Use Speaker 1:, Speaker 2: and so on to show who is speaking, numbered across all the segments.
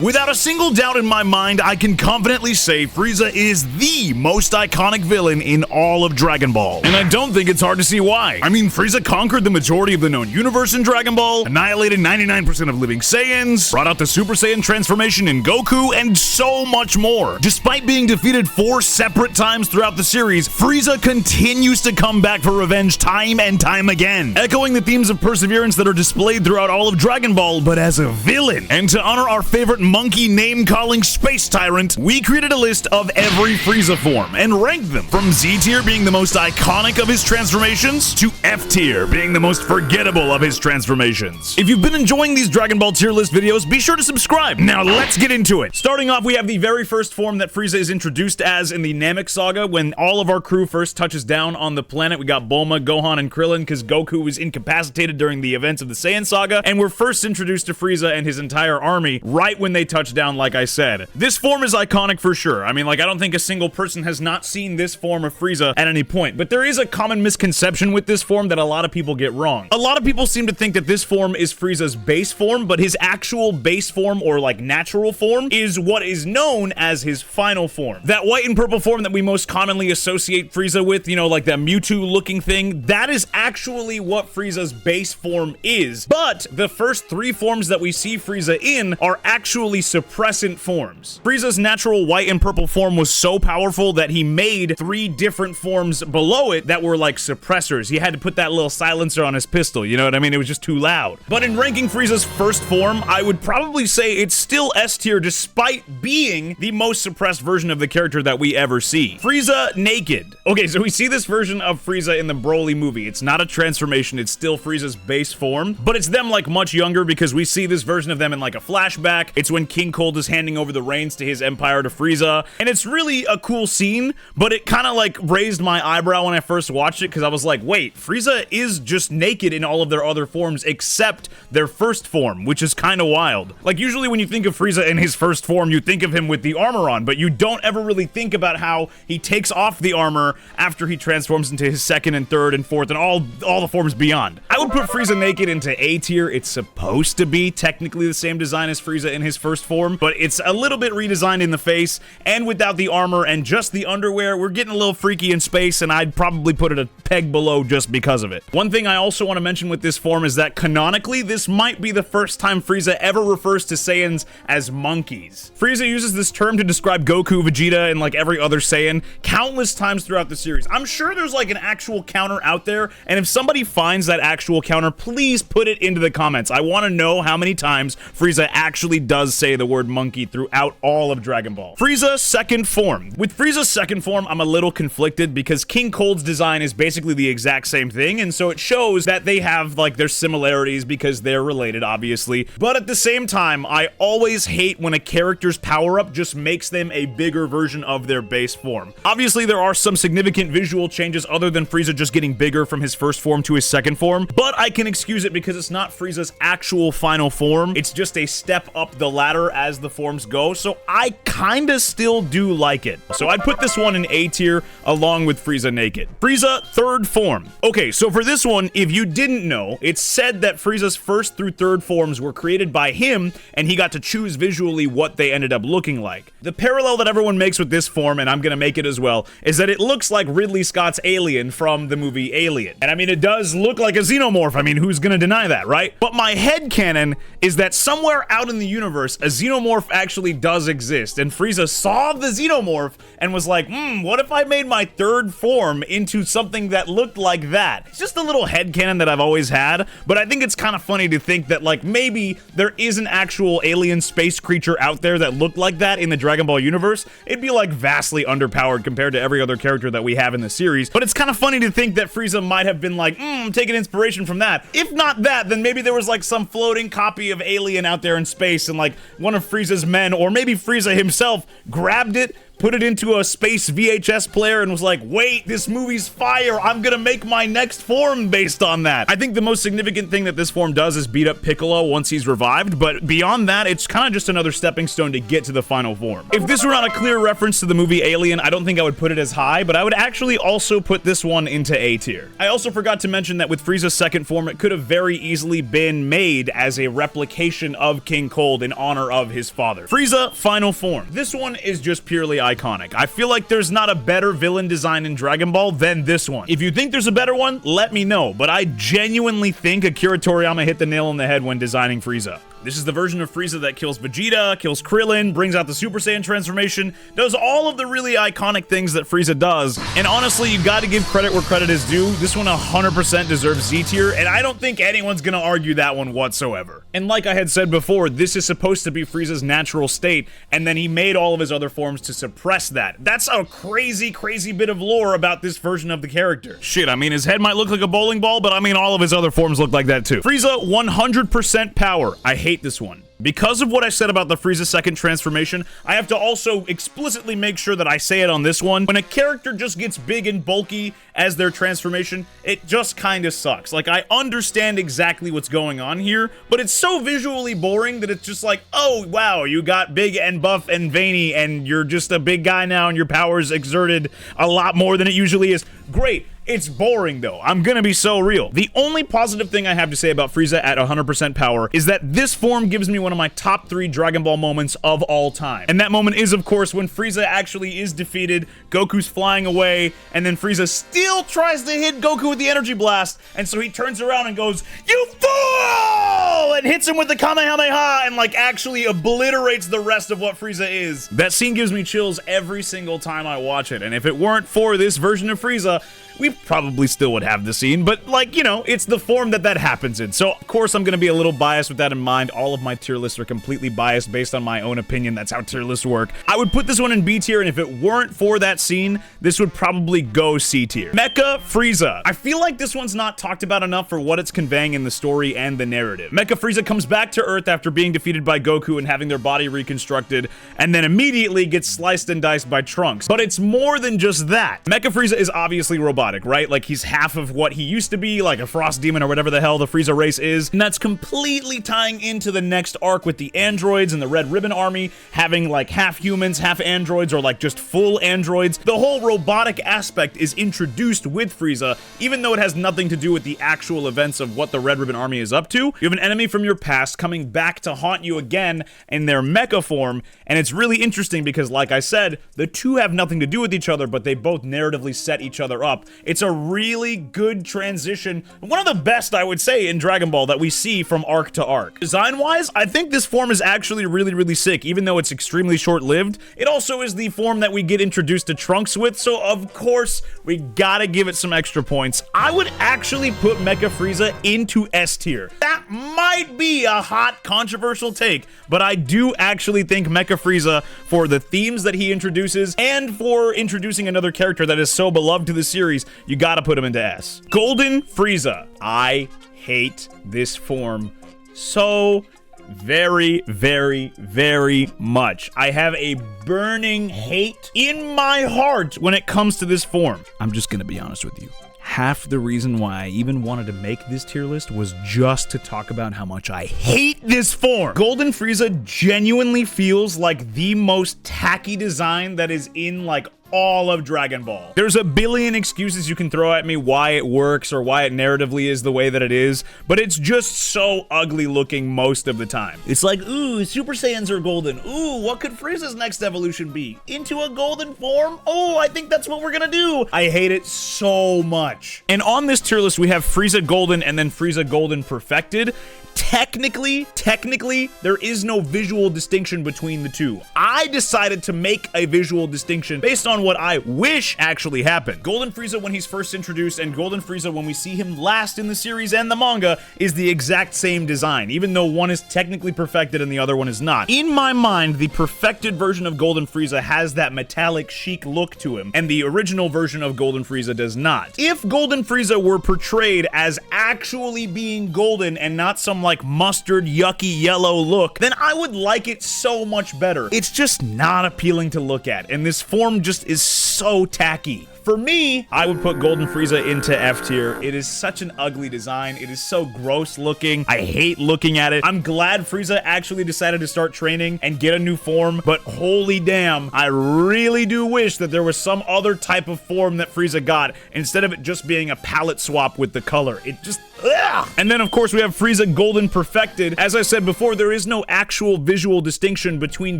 Speaker 1: Without a single doubt in my mind, I can confidently say Frieza is the most iconic villain in all of Dragon Ball. And I don't think it's hard to see why. I mean, Frieza conquered the majority of the known universe in Dragon Ball, annihilated 99% of living Saiyans, brought out the Super Saiyan transformation in Goku, and so much more. Despite being defeated 4 separate times throughout the series, Frieza continues to come back for revenge time and time again, echoing the themes of perseverance that are displayed throughout all of Dragon Ball, but as a villain. And to honor our favorite monkey name-calling space tyrant, we created a list of every Frieza form and ranked them, from Z tier being the most iconic of his transformations to F tier being the most forgettable of his transformations. If you've been enjoying these Dragon Ball tier list videos, be sure to subscribe. Now let's get into it. Starting off, we have the very first form that Frieza is introduced as in the Namek saga when all of our crew first touches down on the planet. We got Bulma, Gohan, and Krillin because Goku was incapacitated during the events of the Saiyan saga, and we're first introduced to Frieza and his entire army right when they touch down, like I said. This form is iconic for sure. I mean, like, I don't think a single person has not seen this form of Frieza at any point, but there is a common misconception with this form that a lot of people get wrong. A lot of people seem to think that this form is Frieza's base form, but his actual base form, or like natural form, is what is known as his final form. That white and purple form that we most commonly associate Frieza with, you know, like that Mewtwo looking thing, that is actually what Frieza's base form is. But the first 3 forms that we see Frieza in are actually suppressant forms. Frieza's natural white and purple form was so powerful that he made 3 different forms below it that were like suppressors. He had to put that little silencer on his pistol, you know what I mean? It was just too loud. But in ranking Frieza's first form, I would probably say it's still S tier despite being the most suppressed version of the character that we ever see. Frieza naked. Okay, so we see this version of Frieza in the Broly movie. It's not a transformation, it's still Frieza's base form, but it's them like much younger because we see this version of them in like a flashback. It's when King Cold is handing over the reins to his empire to Frieza, and it's really a cool scene, but it kind of like raised my eyebrow when I first watched it because I was like, wait, Frieza is just naked in all of their other forms except their first form, which is kind of wild. Like, usually when you think of Frieza in his first form, you think of him with the armor on, but you don't ever really think about how he takes off the armor after he transforms into his second and third and fourth and all the forms beyond. I would put Frieza naked into A tier. It's supposed to be technically the same design as Frieza in his first form, but it's a little bit redesigned in the face, and without the armor and just the underwear, we're getting a little freaky in space, and I'd probably put it a peg below just because of it. One thing I also want to mention with this form is that canonically, this might be the first time Frieza ever refers to Saiyans as monkeys. Frieza uses this term to describe Goku, Vegeta, and like every other Saiyan countless times throughout the series. I'm sure there's like an actual counter out there, and if somebody finds that actual counter, please put it into the comments. I want to know how many times Frieza actually does say the word monkey throughout all of Dragon Ball. Frieza's second form. With Frieza's second form, I'm a little conflicted because King Cold's design is basically the exact same thing, and so it shows that they have like their similarities because they're related, obviously. But at the same time, I always hate when a character's power-up just makes them a bigger version of their base form. Obviously, there are some significant visual changes other than Frieza just getting bigger from his first form to his second form, but I can excuse it because it's not Frieza's actual final form. It's just a step up the ladder as the forms go, so I kinda still do like it. So I'd put this one in A tier along with Frieza naked. Frieza third form. Okay, so for this one, if you didn't know, it's said that Frieza's first through third forms were created by him, and he got to choose visually what they ended up looking like. The parallel that everyone makes with this form, and I'm gonna make it as well, is that it looks like Ridley Scott's Alien from the movie Alien. And I mean, it does look like a xenomorph. I mean, who's gonna deny that, right? But my headcanon is that somewhere out in the universe, a xenomorph actually does exist, and Frieza saw the xenomorph and was like, what if I made my third form into something that looked like that? It's just a little headcanon that I've always had, but I think it's kind of funny to think that like maybe there is an actual alien space creature out there that looked like that in the Dragon Ball universe. It'd be like vastly underpowered compared to every other character that we have in the series, but it's kind of funny to think that Frieza might have been like, taking inspiration from that. If not that, then maybe there was like some floating copy of Alien out there in space, and like one of Frieza's men, or maybe Frieza himself, grabbed it, put it into a space VHS player and was like, wait, this movie's fire, I'm gonna make my next form based on that. I think the most significant thing that this form does is beat up Piccolo once he's revived, but beyond that, it's kind of just another stepping stone to get to the final form. If this were not a clear reference to the movie Alien, I don't think I would put it as high, but I would actually also put this one into A tier. I also forgot to mention that with Frieza's second form, it could have very easily been made as a replication of King Cold in honor of his father. Frieza, final form. This one is just purely iconic. I feel like there's not a better villain design in Dragon Ball than this one. If you think there's a better one, let me know, but I genuinely think Akira Toriyama hit the nail on the head when designing Frieza. This is the version of Frieza that kills Vegeta, kills Krillin, brings out the Super Saiyan transformation, does all of the really iconic things that Frieza does, and honestly, you gotta give credit where credit is due. This one 100% deserves Z tier, and I don't think anyone's gonna argue that one whatsoever. And like I had said before, this is supposed to be Frieza's natural state, and then he made all of his other forms to suppress that. That's a crazy, crazy bit of lore about this version of the character. Shit, I mean, his head might look like a bowling ball, but I mean, all of his other forms look like that too. Frieza, 100% power. I hate this one. Because of what I said about the Frieza second transformation, I have to also explicitly make sure that I say it on this one. When a character just gets big and bulky as their transformation, it just kind of sucks. Like, I understand exactly what's going on here, but it's so visually boring that it's just like, oh, wow, you got big and buff and veiny, and you're just a big guy now, and your power's exerted a lot more than it usually is. Great. It's boring, though. I'm gonna be so real. The only positive thing I have to say about Frieza at 100% power is that this form gives me one of my top 3 Dragon Ball moments of all time. And that moment is, of course, when Frieza actually is defeated, Goku's flying away, and then Frieza still tries to hit Goku with the energy blast, and so he turns around and goes, "You fool!" and hits him with the Kamehameha and, like, actually obliterates the rest of what Frieza is. That scene gives me chills every single time I watch it, and if it weren't for this version of Frieza, we probably still would have the scene, but, like, you know, it's the form that happens in. So, of course, I'm gonna be a little biased with that in mind. All of my tier lists are completely biased based on my own opinion. That's how tier lists work. I would put this one in B tier, and if it weren't for that scene, this would probably go C tier. Mecha Frieza. I feel like this one's not talked about enough for what it's conveying in the story and the narrative. Mecha Frieza comes back to Earth after being defeated by Goku and having their body reconstructed, and then immediately gets sliced and diced by Trunks. But it's more than just that. Mecha Frieza is obviously robotic, right? Like, he's half of what he used to be, like a frost demon or whatever the hell the Frieza race is, and that's completely tying into the next arc with the androids and the Red Ribbon Army having, like, half humans, half androids, or like just full androids. The whole robotic aspect is introduced with Frieza, even though it has nothing to do with the actual events of what the Red Ribbon Army is up to. You have an enemy from your past coming back to haunt you again in their mecha form, and it's really interesting because, like I said, the two have nothing to do with each other, but they both narratively set each other up. It's a really good transition, one of the best, I would say, in Dragon Ball that we see from arc to arc. Design-wise, I think this form is actually really, really sick, even though it's extremely short-lived. It also is the form that we get introduced to Trunks with, so of course, we gotta give it some extra points. I would actually put Mecha Frieza into S tier. That might be a hot, controversial take, but I do actually think Mecha Frieza, for the themes that he introduces, and for introducing another character that is so beloved to the series, you gotta put him into S. Golden Frieza. I hate this form so very, very, very much. I have a burning hate in my heart when it comes to this form. I'm just gonna be honest with you. Half the reason why I even wanted to make this tier list was just to talk about how much I hate this form. Golden Frieza genuinely feels like the most tacky design that is in, like, all of Dragon Ball. There's a billion excuses you can throw at me why it works or why it narratively is the way that it is, but it's just so ugly looking most of the time. It's like, ooh, Super Saiyans are golden. Ooh, what could Frieza's next evolution be? Into a golden form? Oh, I think that's what we're gonna do. I hate it so much. And on this tier list, we have Frieza Golden and then Frieza Golden Perfected. Technically, there is no visual distinction between the two. I decided to make a visual distinction based on what I wish actually happened. Golden Frieza when he's first introduced and Golden Frieza when we see him last in the series and the manga is the exact same design, even though one is technically perfected and the other one is not. In my mind, the perfected version of Golden Frieza has that metallic chic look to him, and the original version of Golden Frieza does not. If Golden Frieza were portrayed as actually being golden and not some, like, like mustard, yucky yellow look, then I would like it so much better. It's just not appealing to look at, and this form just is so tacky. For me, I would put Golden Frieza into F tier. It is such an ugly design. It is so gross looking. I hate looking at it. I'm glad Frieza actually decided to start training and get a new form, but holy damn, I really do wish that there was some other type of form that Frieza got instead of it just being a palette swap with the color. It just... ugh. And then, of course, we have Frieza Golden Perfected. As I said before, there is no actual visual distinction between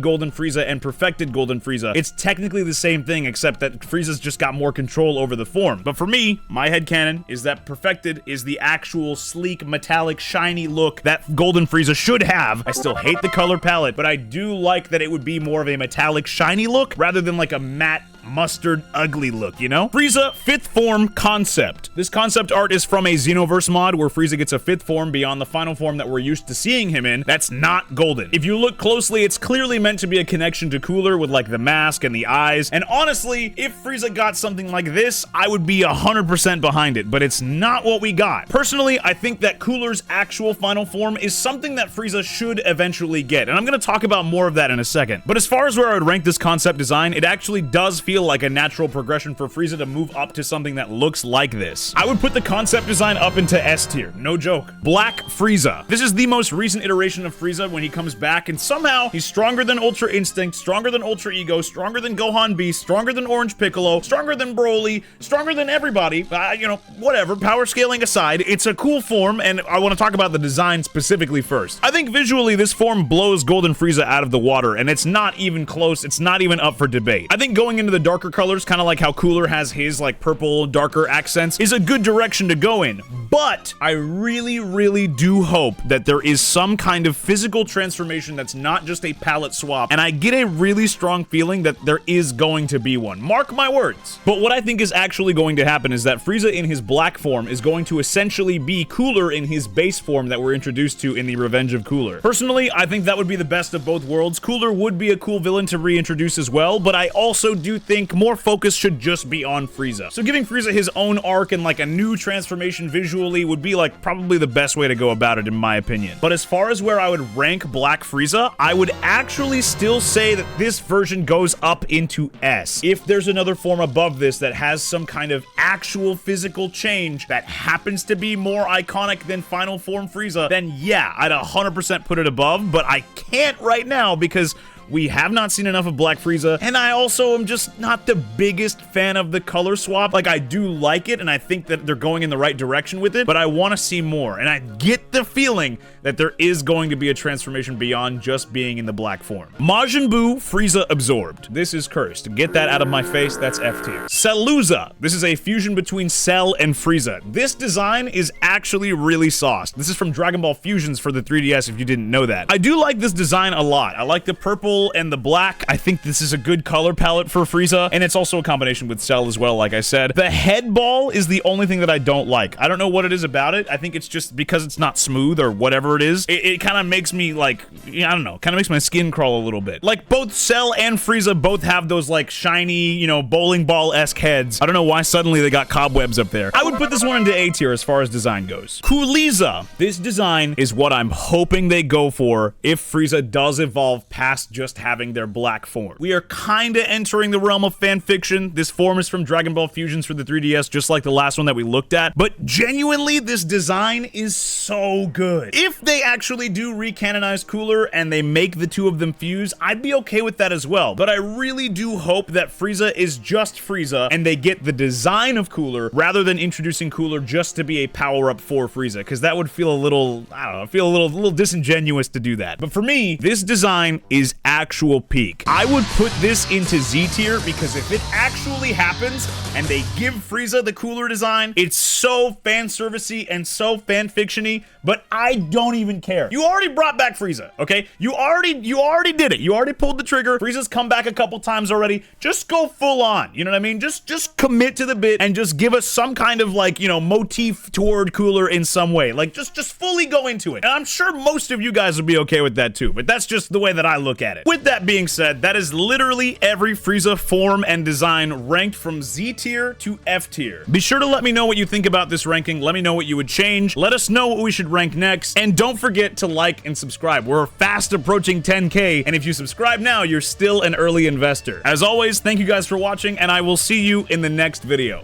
Speaker 1: Golden Frieza and Perfected Golden Frieza. It's technically the same thing, except that Frieza's just got more control over the form. But for me, my headcanon is that Perfected is the actual sleek, metallic, shiny look that Golden Frieza should have. I still hate the color palette, but I do like that it would be more of a metallic, shiny look rather than like a matte, mustard, ugly look, you know? Frieza 5th form concept. This concept art is from a Xenoverse mod where Frieza gets a 5th form beyond the final form that we're used to seeing him in. That's not golden. If you look closely, it's clearly meant to be a connection to Cooler with like the mask and the eyes. And honestly, if Frieza got something like this, I would be 100% behind it, but it's not what we got. Personally, I think that Cooler's actual final form is something that Frieza should eventually get, and I'm gonna talk about more of that in a second. But as far as where I would rank this concept design, it actually does feel like a natural progression for Frieza to move up to something that looks like this. I would put the concept design up into S tier, no joke. Black Frieza. This is the most recent iteration of Frieza when he comes back, and somehow he's stronger than Ultra Instinct, stronger than Ultra Ego, stronger than Gohan Beast, stronger than Orange Piccolo, stronger than Broly, stronger than everybody. You know, whatever, power scaling aside, it's a cool form, and I want to talk about the design specifically first. I think visually this form blows Golden Frieza out of the water, and it's not even close, it's not even up for debate. I think going into the darker colors, kind of like how Cooler has his like purple, darker accents, is a good direction to go in. But I really do hope that there is some kind of physical transformation that's not just a palette swap, and I get a really strong feeling that there is going to be one. Mark my words. But what I think is actually going to happen is that Frieza in his black form is going to essentially be Cooler in his base form that we're introduced to in the Revenge of Cooler. Personally, I think that would be the best of both worlds. Cooler would be a cool villain to reintroduce as well, but I also do think more focus should just be on Frieza. So giving Frieza his own arc and like a new transformation visually would be like probably the best way to go about it in my opinion. But as far as where I would rank Black Frieza, I would actually still say that this version goes up into S. If there's another form above this that has some kind of actual physical change that happens to be more iconic than final form Frieza, then yeah, I'd 100% put it above, but I can't right now because we have not seen enough of Black Frieza, and I also am just not the biggest fan of the color swap. Like, I do like it, and I think that they're going in the right direction with it, but I want to see more, and I get the feeling that there is going to be a transformation beyond just being in the black form. Majin Buu Frieza Absorbed. This is cursed. Get that out of my face. That's F tier. Celluza. This is a fusion between Cell and Frieza. This design is actually really sauced. This is from Dragon Ball Fusions for the 3DS, if you didn't know that. I do like this design a lot. I like the purple and the black. I think this is a good color palette for Frieza, and it's also a combination with Cell as well, like I said. The head ball is the only thing that I don't like. I don't know what it is about it. I think it's just because it's not smooth or whatever it is. It kind of makes me like, I don't know, kind of makes my skin crawl a little bit. Like both Cell and Frieza both have those like shiny, you know, bowling ball-esque heads. I don't know why suddenly they got cobwebs up there. I would put this one into A tier as far as design goes. Cooliza. This design is what I'm hoping they go for if Frieza does evolve past just having their black form. We are kinda entering the realm of fan fiction. This form is from Dragon Ball Fusions for the 3DS, just like the last one that we looked at, but genuinely, this design is so good. If they actually do recanonize Cooler and they make the two of them fuse, I'd be okay with that as well, but I really do hope that Frieza is just Frieza and they get the design of Cooler rather than introducing Cooler just to be a power-up for Frieza, because that would feel a little, I don't know, feel a little disingenuous to do that. But for me, this design is actual peak. I would put this into Z tier because if it actually happens and they give Frieza the Cooler design, it's so fan servicey and so fan fictiony, but I don't even care. You already brought back Frieza, okay? You already did it. You already pulled the trigger. Frieza's come back a couple times already. Just go full on. You know what I mean? Just commit to the bit and just give us some kind of like, you know, motif toward Cooler in some way. Like just fully go into it. And I'm sure most of you guys would be okay with that too, but that's just the way that I look at it. it. With that being said, that is literally every Frieza form and design ranked from Z tier to F tier. Be sure to let me know what you think about this ranking. Let me know what you would change. Let us know what we should rank next. And don't forget to like and subscribe. We're fast approaching 10K, and if you subscribe now, you're still an early investor. As always, thank you guys for watching, and I will see you in the next video.